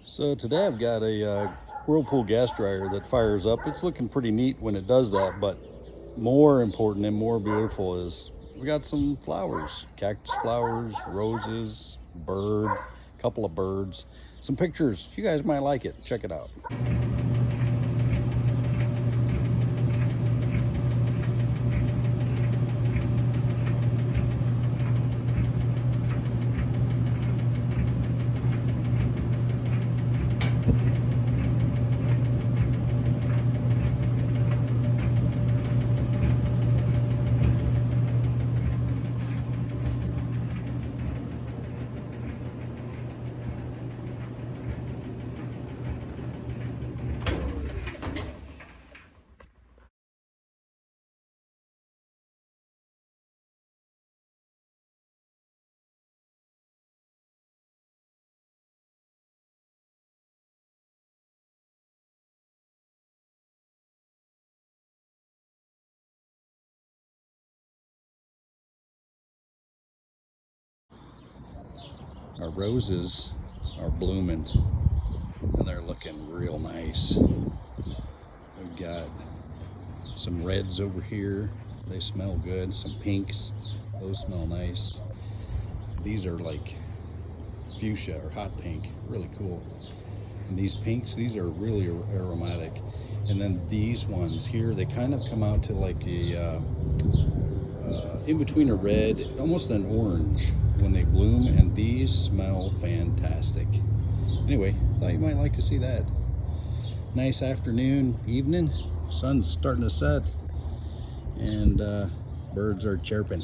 So today I've got a Whirlpool gas dryer that fires up. It's looking pretty neat when it does that, but more important and more beautiful is we got some flowers, cactus flowers, roses, bird, couple of birds, some pictures. You guys might like it. Check it out. Our roses are blooming and they're looking real nice. We've got some reds over here. They smell good. Some pinks. Those smell nice. These are like fuchsia or hot pink. Really cool. And these pinks, these are really aromatic. And then these ones here, they kind of come out to like a in between a red, almost an orange when they bloom, and these smell fantastic. Anyway, thought you might like to see that. Nice afternoon, evening, sun's starting to set, and birds are chirping.